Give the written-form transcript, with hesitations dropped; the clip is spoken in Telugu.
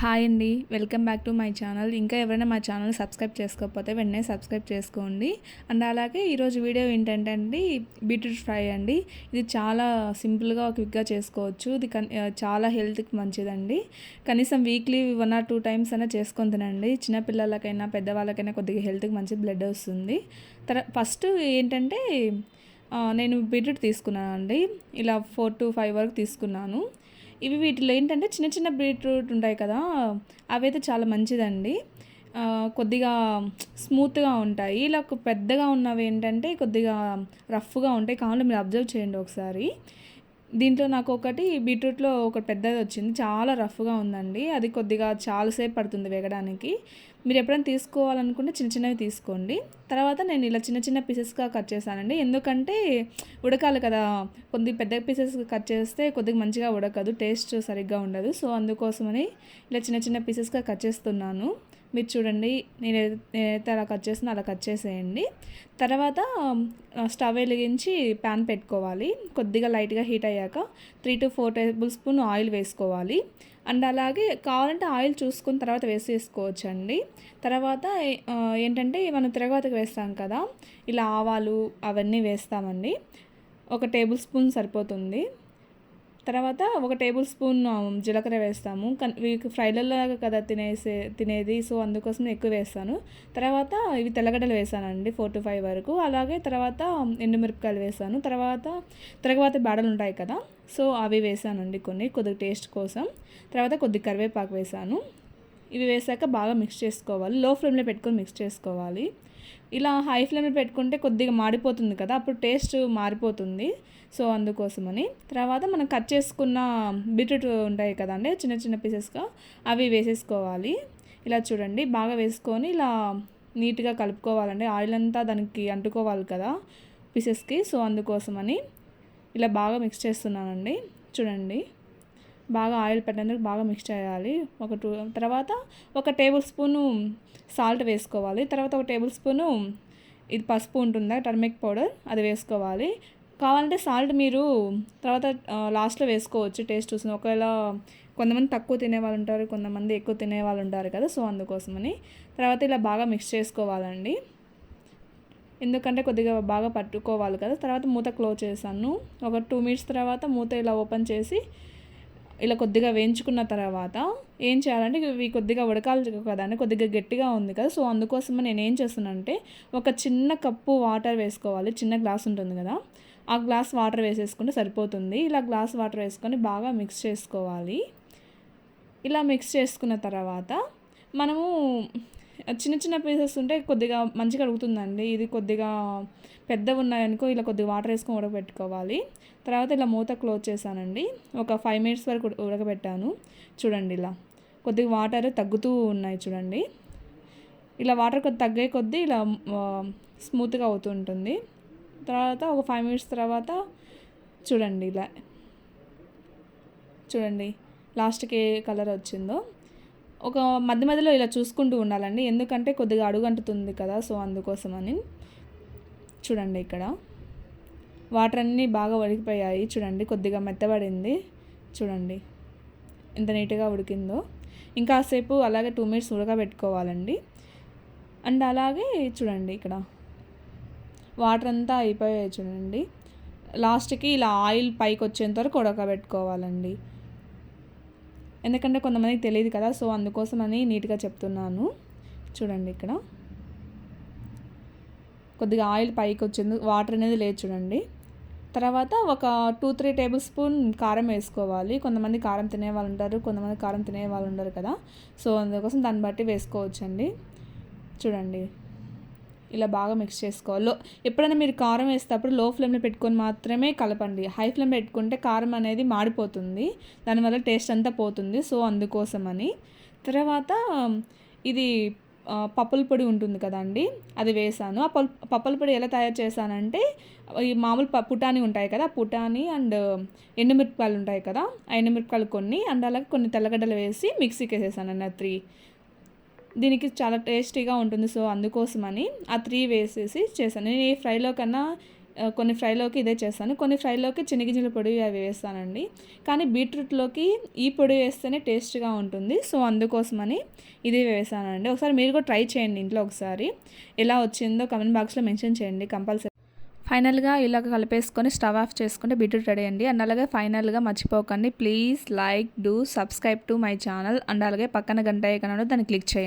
హాయ్ అండి, welcome back to my channel. ఇంకా ఎవరైనా మా ఛానల్ సబ్స్క్రైబ్ చేసుకోకపోతే వెంటనే సబ్స్క్రైబ్ చేసుకోండి. అండ్ అలాగే ఈరోజు వీడియో ఏంటంటే అండి, బీట్రూట్ ఫ్రై అండి. ఇది చాలా సింపుల్గా క్విక్గా చేసుకోవచ్చు. ఇది చాలా హెల్త్కి మంచిదండి. కనీసం వీక్లీ 1 or 2 టైమ్స్ అయినా చేసుకొని తినండి. చిన్నపిల్లలకైనా పెద్దవాళ్ళకైనా కొద్దిగా హెల్త్కి మంచి బ్లడ్ వస్తుంది. ఫస్ట్ ఏంటంటే నేను బీట్రూట్ తీసుకున్నాను అండి. ఇలా 4 to 5 వరకు తీసుకున్నాను. వీటిలో ఏంటంటే చిన్న చిన్న బీట్రూట్ ఉంటాయి కదా, అవైతే చాలా మంచిదండి. కొద్దిగా స్మూత్గా ఉంటాయి. ఇలా పెద్దగా ఉన్నవి ఏంటంటే కొద్దిగా రఫ్గా ఉంటాయి. కావాలంటే మీరు అబ్జర్వ్ చేయండి ఒకసారి. దీంట్లో నాకు ఒకటి బీట్రూట్లో ఒకటి పెద్దది వచ్చింది, చాలా రఫ్గా ఉందండి. అది కొద్దిగా చాలాసేపు పడుతుంది వేగడానికి. మీరు ఎప్పుడైనా తీసుకోవాలనుకుంటే చిన్న చిన్నవి తీసుకోండి. తర్వాత నేను ఇలా చిన్న చిన్న పీసెస్గా కట్ చేశానండి. ఎందుకంటే ఉడకాలి కదా, కొద్దిగా పెద్ద పీసెస్ కట్ చేస్తే కొద్దిగా మంచిగా ఉడకదు, టేస్ట్ సరిగ్గా ఉండదు. సో అందుకోసమని ఇలా చిన్న చిన్న పీసెస్గా కట్ చేస్తున్నాను. మీరు చూడండి, నేనైతే అలా కట్ చేసిన అలా కట్ చేసేయండి. తర్వాత స్టవ్ వెలిగించి ప్యాన్ పెట్టుకోవాలి. కొద్దిగా లైట్గా హీట్ అయ్యాక 3 to 4 టేబుల్ స్పూన్ ఆయిల్ వేసుకోవాలి. అండ్ అలాగే కావాలంటే ఆయిల్ చూసుకుని తర్వాత వేసేసుకోవచ్చండి. తర్వాత ఏంటంటే మనం తిరగవాతకి వేస్తాం కదా, ఇలా ఆవాలు అవన్నీ వేస్తామండి. 1 టేబుల్ స్పూన్ సరిపోతుంది. తర్వాత 1 టేబుల్ స్పూన్ జీలకర్ర వేస్తాము. ఫ్రైలలో కదా తినేది, సో అందుకోసం ఎక్కువ వేస్తాను. తర్వాత ఇవి తెల్లగడ్డలు వేసానండి 4 to 5 వరకు. అలాగే తర్వాత ఎండుమిరపకాయలు వేసాను. తర్వాత బేడలు ఉంటాయి కదా, సో అవి వేసానండి కొద్దిగా టేస్ట్ కోసం. తర్వాత కొద్దిగా కరివేపాకు వేసాను. ఇవి వేసాక బాగా మిక్స్ చేసుకోవాలి. లో ఫ్లేమ్లో పెట్టుకొని మిక్స్ చేసుకోవాలి. ఇలా హై ఫ్లేమ్లో పెట్టుకుంటే కొద్దిగా మాడిపోతుంది కదా, అప్పుడు టేస్ట్ మారిపోతుంది. సో అందుకోసమని తర్వాత మనం కట్ చేసుకున్న బీట్రూట్ ఉంటాయి కదండి, చిన్న చిన్న పీసెస్గా అవి వేసేసుకోవాలి. ఇలా చూడండి, బాగా వేసుకొని ఇలా నీట్గా కలుపుకోవాలండి. ఆయిల్ అంతా దానికి అంటుకోవాలి కదా పీసెస్కి. సో అందుకోసమని ఇలా బాగా మిక్స్ చేస్తున్నానండి. చూడండి, బాగా ఆయిల్ పెట్టేందుకు బాగా మిక్స్ చేయాలి. తర్వాత 1 టేబుల్ స్పూను సాల్ట్ వేసుకోవాలి. తర్వాత 1 టేబుల్ స్పూను ఇది పసుపు ఉంటుందా, టర్మరిక్ పౌడర్, అది వేసుకోవాలి. కావాలంటే సాల్ట్ మీరు తర్వాత లాస్ట్లో వేసుకోవచ్చు టేస్ట్ చూసి. ఒకవేళ కొంతమంది తక్కువ తినేవాళ్ళు ఉంటారు, కొంతమంది ఎక్కువ తినేవాళ్ళు ఉంటారు కదా, సో అందుకోసమని. తర్వాత ఇలా బాగా మిక్స్ చేసుకోవాలండి, ఎందుకంటే కొద్దిగా బాగా పట్టుకోవాలి కదా. తర్వాత మూత క్లోజ్ చేశాను. ఒక 2 minutes తర్వాత మూత ఇలా ఓపెన్ చేసి ఇలా కొద్దిగా వేయించుకున్న తర్వాత ఏం చేయాలంటే, ఇవి కొద్దిగా ఉడకాలి కదండి, కొద్దిగా గట్టిగా ఉంది కదా, సో అందుకోసం నేను ఏం చేస్తున్నానంటే ఒక చిన్న కప్పు వాటర్ వేసుకోవాలి. చిన్న గ్లాస్ ఉంటుంది కదా, ఆ గ్లాస్ వాటర్ వేసేసుకుంటే సరిపోతుంది. ఇలా గ్లాస్ వాటర్ వేసుకొని బాగా మిక్స్ చేసుకోవాలి. ఇలా మిక్స్ చేసుకున్న తర్వాత మనము చిన్న చిన్న పీసెస్ ఉంటే కొద్దిగా మంచిగా అడుగుతుందండి. ఇది కొద్దిగా పెద్దవి ఉన్నాయనుకో ఇలా కొద్దిగా వాటర్ వేసుకొని ఉడకబెట్టుకోవాలి. తర్వాత ఇలా మూత క్లోజ్ చేశానండి. ఒక 5 minutes వరకు ఉడకబెట్టాను. చూడండి, ఇలా కొద్దిగా వాటర్ తగ్గుతూ ఉన్నాయి చూడండి. ఇలా వాటర్ తగ్గే కొద్దీ ఇలా స్మూత్గా అవుతూ ఉంటుంది. తర్వాత ఒక 5 minutes తర్వాత చూడండి, ఇలా చూడండి లాస్ట్కి ఏ కలర్ వచ్చిందో. ఒక మధ్య మధ్యలో ఇలా చూసుకుంటూ ఉండాలండి, ఎందుకంటే కొద్దిగా అడుగంటుతుంది కదా, సో అందుకోసమని. చూడండి, ఇక్కడ వాటర్ అన్నీ బాగా ఉడికిపోయాయి. చూడండి, కొద్దిగా మెత్తబడింది. చూడండి ఎంత నీట్గా ఉడికిందో. ఇంకాసేపు అలాగే 2 minutes ఉడకబెట్టుకోవాలండి. అండ్ అలాగే చూడండి, ఇక్కడ వాటర్ అంతా అయిపోయాయి చూడండి. లాస్ట్కి ఇలా ఆయిల్ పైకి వచ్చేంత వరకు ఉడకబెట్టుకోవాలండి, ఎందుకంటే కొంతమందికి తెలియదు కదా, సో అందుకోసమని నీట్గా చెప్తున్నాను. చూడండి, ఇక్కడ కొద్దిగా ఆయిల్ పైకి వచ్చింది, వాటర్ అనేది లేదు చూడండి. తర్వాత ఒక 2-3 టేబుల్ స్పూన్ కారం వేసుకోవాలి. కొంతమంది కారం తినే వాళ్ళు ఉంటారు, కొంతమంది కారం తినే వాళ్ళు ఉండరు కదా, సో అందుకోసం దాన్ని బట్టి వేసుకోవచ్చండి. చూడండి, ఇలా బాగా మిక్స్ చేసుకోవాలి. ఎప్పుడైనా మీరు కారం వేసేటప్పుడు లో ఫ్లేమ్లో పెట్టుకొని మాత్రమే కలపండి. హై ఫ్లేమ్ పెట్టుకుంటే కారం అనేది మాడిపోతుంది, దానివల్ల టేస్ట్ అంతా పోతుంది. సో అందుకోసమని. తర్వాత ఇది పప్పుల పొడి ఉంటుంది కదండి, అది వేసాను. ఆ పప్పుల పొడి ఎలా తయారు చేశానంటే, ఈ మామూలు పుటానీ ఉంటాయి కదా, పుటానీ అండ్ ఎండుమిరపకాయలు ఉంటాయి కదా, ఆ ఎండుమిరపకాయలు కొన్ని, అండ్ అలాగే కొన్ని తెల్లగడ్డలు వేసి మిక్సీకి వేసేసాను. 3 దీనికి చాలా టేస్టీగా ఉంటుంది, సో అందుకోసమని ఆ 3 వేసేసి చేశాను. నేను ఏ ఫ్రైలో కన్నా కొన్ని ఫ్రైలోకి ఇదే చేస్తాను, కొన్ని ఫ్రైలోకి చెనిగింజల పొడి అవి వేస్తానండి. కానీ బీట్రూట్లోకి ఈ పొడి వేస్తేనే టేస్ట్గా ఉంటుంది. సో అందుకోసమని ఇదే వేసానండి. ఒకసారి మీరు కూడా ట్రై చేయండి ఇంట్లో, ఒకసారి ఎలా వచ్చిందో కమెంట్ బాక్స్లో మెన్షన్ చేయండి కంపల్సరీ. ఫైనల్గా ఇలాగ కలిపేసుకొని స్టవ్ ఆఫ్ చేసుకుంటే బీట్రూట్ రెడీ అండి. అండ్ అలాగే ఫైనల్గా మర్చిపోకండి, please like, do subscribe to my channel. And అలాగే పక్కన గంట ఐకాన్ దాన్ని క్లిక్ చేయండి.